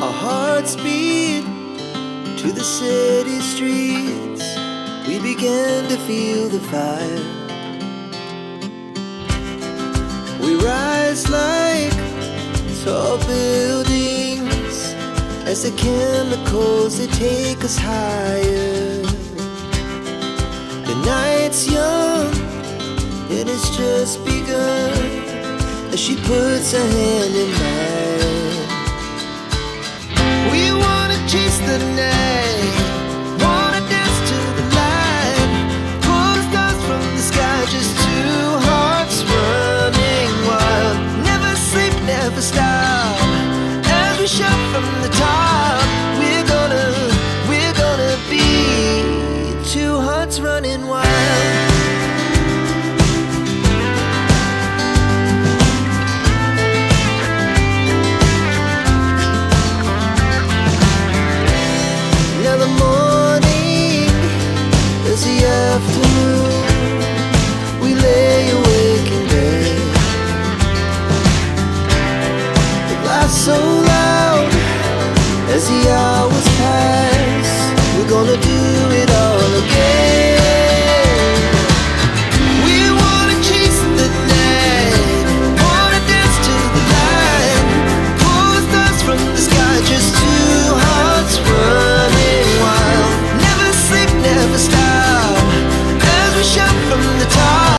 Our hearts beat to the city streets. We began to feel the fire. We rise like tall buildings as the chemicals, they take us higher. The night's young, it has just begun as she puts her hand in mine.